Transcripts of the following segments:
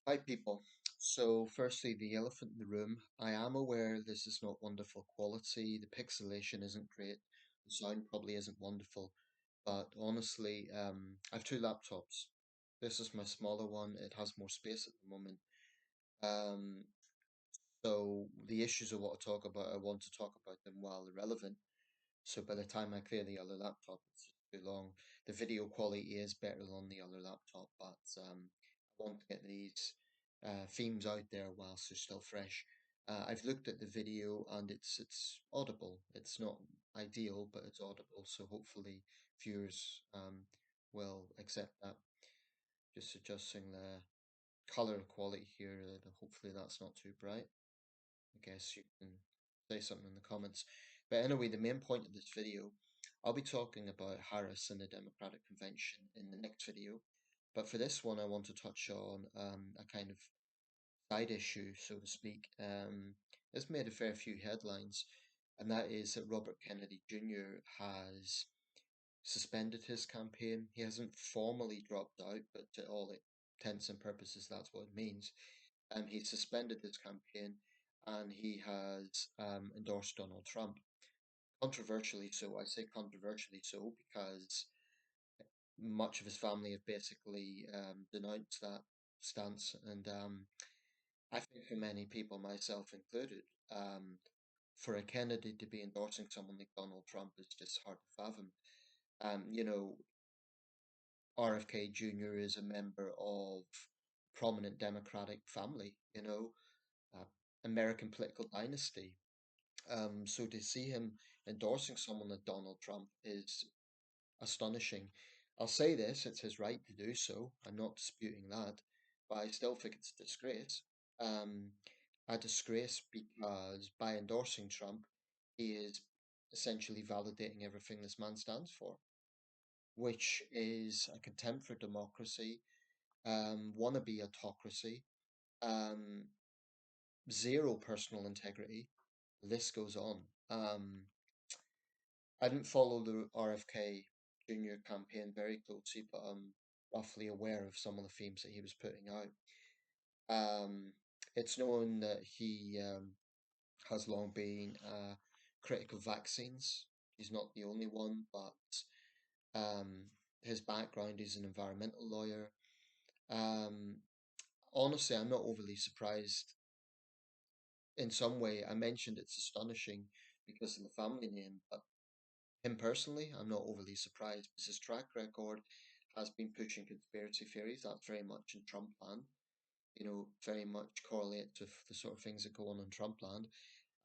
Hi, people. So, firstly, the elephant in the room. I am aware this is not wonderful quality. The pixelation isn't great. The sound probably isn't wonderful. But honestly, I have two laptops. This is my smaller one. It has more space at the moment. Um, so, the issues I want to talk about, I want to talk about them while they're relevant. So, by the time I clear the other laptop, it's just too long. The video quality is better on the other laptop, but I want to get these themes out there whilst they're still fresh. I've looked at the video and it's audible. It's not ideal, but it's audible. So hopefully viewers will accept that. Just adjusting the color quality here. Hopefully that's not too bright. I guess you can say something in the comments. But anyway, the main point of this video, I'll be talking about Harris and the Democratic Convention in the next video. But for this one, I want to touch on a kind of side issue, so to speak. It's made a fair few headlines, and that is that Robert Kennedy Jr. has suspended his campaign. He hasn't formally dropped out, but to all intents and purposes, that's what it means. He suspended his campaign and he has endorsed Donald Trump. Controversially so. I say controversially so because much of his family have basically denounced that stance, and I think for many people, myself included, um, for a Kennedy to be endorsing someone like Donald Trump is just hard to fathom. You know, RFK Jr. is a member of prominent Democratic family, uh, American political dynasty. So to see him endorsing someone like Donald Trump is astonishing. I'll say this, it's his right to do so. I'm not disputing that, but I still think it's a disgrace. Um, a disgrace because by endorsing Trump, he is essentially validating everything this man stands for, which is a contempt for democracy, wannabe autocracy, um, zero personal integrity. The list goes on. I didn't follow the RFK Jr. campaign very closely, but I'm roughly aware of some of the themes that he was putting out. It's known that he has long been a critic of vaccines. He's not the only one, but um, his background is an environmental lawyer. Um, Honestly, I'm not overly surprised. In some way, I mentioned it's astonishing because of the family name, but him personally, I'm not overly surprised because his track record has been pushing conspiracy theories. That's very much in Trump land, very much correlates with the sort of things that go on in Trump land.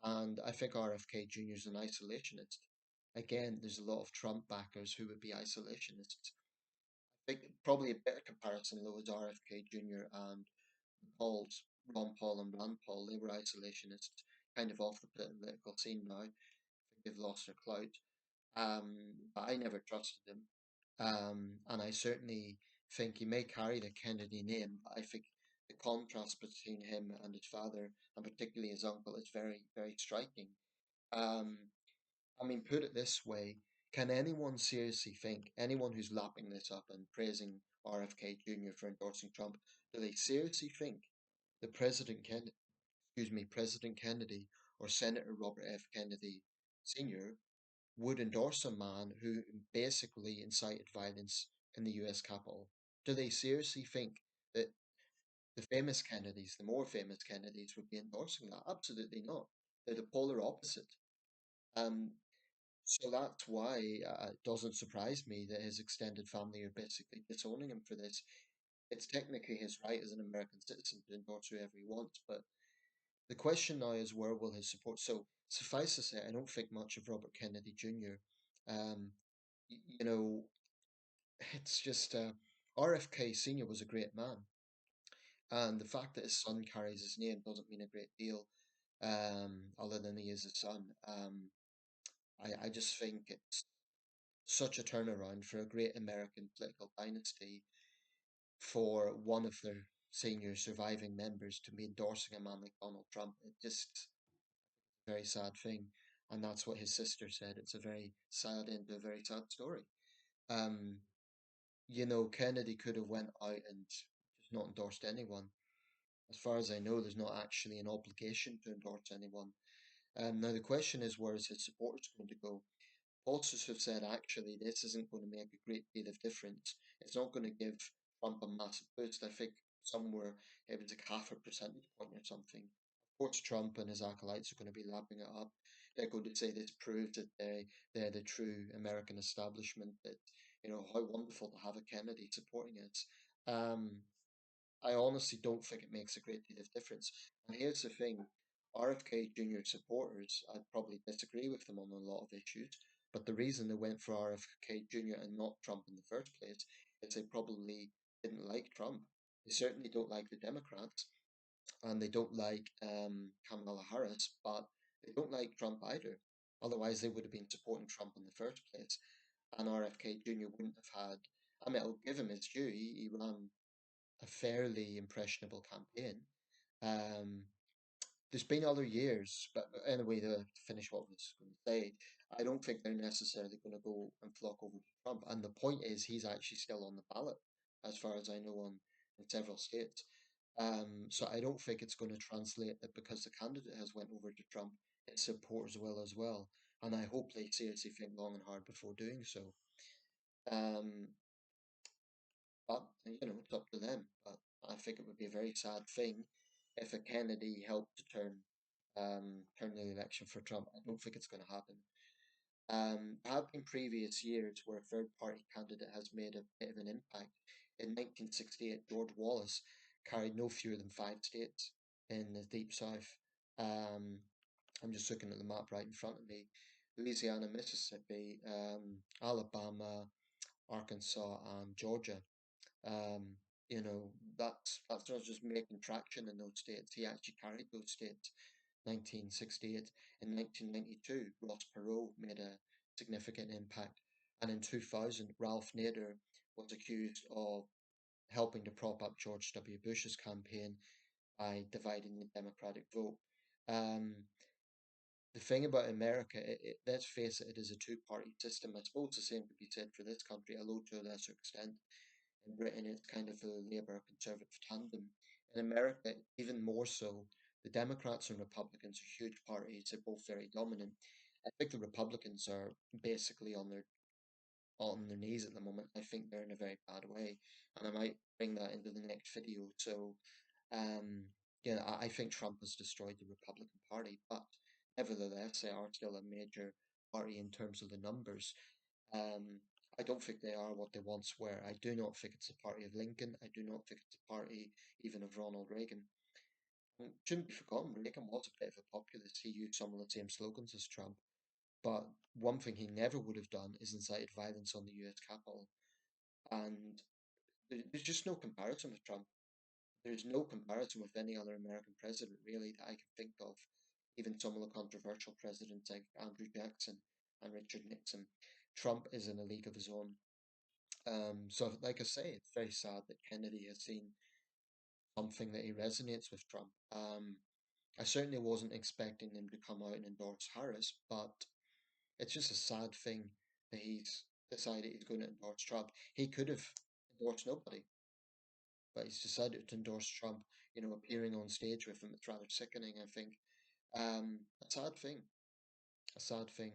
And I think RFK Jr. is an isolationist. Again, there's a lot of Trump backers who would be isolationists. I think probably a better comparison though is RFK Jr. and Paul's Ron Paul and Rand Paul. They were isolationists, kind of off the political scene now. I think they've lost their clout. But I never trusted him. And I certainly think he may carry the Kennedy name, but I think the contrast between him and his father, and particularly his uncle, is very, very striking. Um, I mean, put it this way, can anyone seriously think, anyone who's lapping this up and praising RFK Jr. for endorsing Trump, do they seriously think that President Kennedy or Senator Robert F. Kennedy Sr. would endorse a man who basically incited violence in the US Capitol? Do they seriously think that the famous Kennedys, the more famous Kennedys, would be endorsing that? Absolutely not. They're the polar opposite. Um, so that's why it doesn't surprise me that his extended family are basically disowning him for this. It's technically his right as an American citizen to endorse whoever he wants, but the question now is where will his support? So suffice to say, I don't think much of Robert Kennedy Jr. Um, you know, it's just RFK Sr. was a great man, and the fact that his son carries his name doesn't mean a great deal, other than he is his son. I just think it's such a turnaround for a great American political dynasty for one of their senior surviving members to be endorsing a man like Donald Trump. It just a very sad thing, and that's what his sister said. It's a very sad end to a very sad story. Um, Kennedy could have went out and just not endorsed anyone. As far as I know, there's not actually an obligation to endorse anyone. Now, the question is, where is his supporters going to go? Pollsters have said actually this isn't going to make a great deal of difference. It's not going to give Trump a massive boost. I think somewhere it was like half a percentage point or something. Of course, Trump and his acolytes are going to be lapping it up. They're going to say this proves that they're the true American establishment. That how wonderful to have a Kennedy supporting us. Um, I honestly don't think it makes a great deal of difference. And here's the thing, RFK Jr. supporters, I'd probably disagree with them on a lot of issues, but the reason they went for RFK Jr. and not Trump in the first place is they probably didn't like Trump. They certainly don't like the Democrats, and they don't like Kamala Harris, but they don't like Trump either. Otherwise, they would have been supporting Trump in the first place, and RFK Jr. wouldn't have had. I mean, I'll give him his due. He ran a fairly impressionable campaign. Um, there's been other years, but anyway, to finish what I was going to say, I don't think they're necessarily going to go and flock over to Trump. And the point is, he's actually still on the ballot, as far as I know, in several states. So I don't think it's going to translate that because the candidate has went over to Trump, its supporters will as well. And I hope they seriously think long and hard before doing so. Um, but it's up to them. But I think it would be a very sad thing if a Kennedy helped to turn the election for Trump. I don't think it's going to happen. There have been previous years where a third party candidate has made a bit of an impact. In 1968, George Wallace carried no fewer than 5 states in the Deep South. Um, I'm just looking at the map right in front of me. Louisiana, Mississippi, Alabama, Arkansas, and Georgia. Um, that's not just making traction in those states. He actually carried those states. 1968. In 1992, Ross Perot made a significant impact. And in 2000, Ralph Nader was accused of helping to prop up George W. Bush's campaign by dividing the Democratic vote. Um, the thing about America, let's face it, it is a two-party system. I suppose the same could be said for this country, although to a lesser extent. In Britain, it's kind of a Labour Conservative tandem. In America, even more so, the Democrats and Republicans are huge parties. They're both very dominant. I think the Republicans are basically on their knees at the moment. I think they're in a very bad way, and I might bring that into the next video. So, um, yeah, I think Trump has destroyed the Republican Party, but nevertheless, they are still a major party in terms of the numbers. Um, I don't think they are what they once were. I do not think it's the party of Lincoln. I do not think it's the party even of Ronald Reagan. And it shouldn't be forgotten, Reagan was a bit of a populist. He used some of the same slogans as Trump. But one thing he never would have done is incited violence on the US Capitol. And there's just no comparison with Trump. There's no comparison with any other American president, really, that I can think of. Even some of the controversial presidents like Andrew Jackson and Richard Nixon. Trump is in a league of his own. So, like I say, it's very sad that Kennedy has seen something that he resonates with Trump. I certainly wasn't expecting him to come out and endorse Harris, but it's just a sad thing that he's decided he's going to endorse Trump. He could have endorsed nobody, but he's decided to endorse Trump. Appearing on stage with him, it's rather sickening, I think. A sad thing. A sad thing.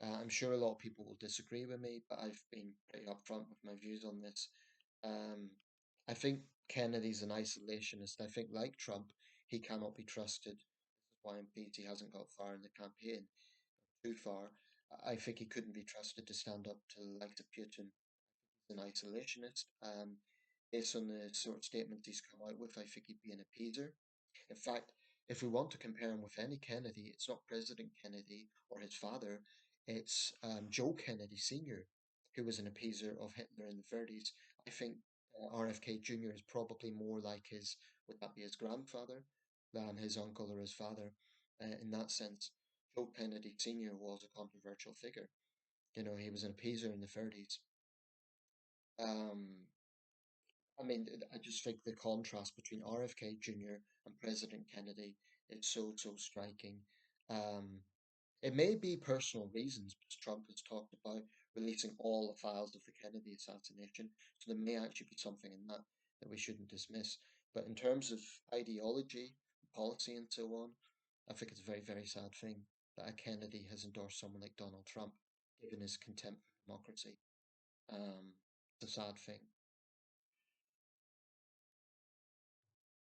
I'm sure a lot of people will disagree with me, but I've been pretty upfront with my views on this. Um, I think Kennedy's an isolationist. I think, like Trump, he cannot be trusted. This is why I'm pleased he hasn't got far in the campaign, too far. I think he couldn't be trusted to stand up to the likes of Putin. He's an isolationist. Based on the sort of statements he's come out with, I think he'd be an appeaser. In fact, if we want to compare him with any Kennedy, it's not President Kennedy or his father, it's Joe Kennedy Sr., who was an appeaser of Hitler in the 30s. I think RFK Jr. is probably more like would that be his grandfather, than his uncle or his father in that sense. Joe Kennedy Sr. was a controversial figure. He was an appeaser in the 30s. Um, I mean, I just think the contrast between RFK Jr. and President Kennedy is so striking. Um, it may be personal reasons, because Trump has talked about releasing all the files of the Kennedy assassination, so there may actually be something in that we shouldn't dismiss. But in terms of ideology, policy, and so on, I think it's a very, very sad thing that a Kennedy has endorsed someone like Donald Trump, given his contempt for democracy. Um, it's a sad thing.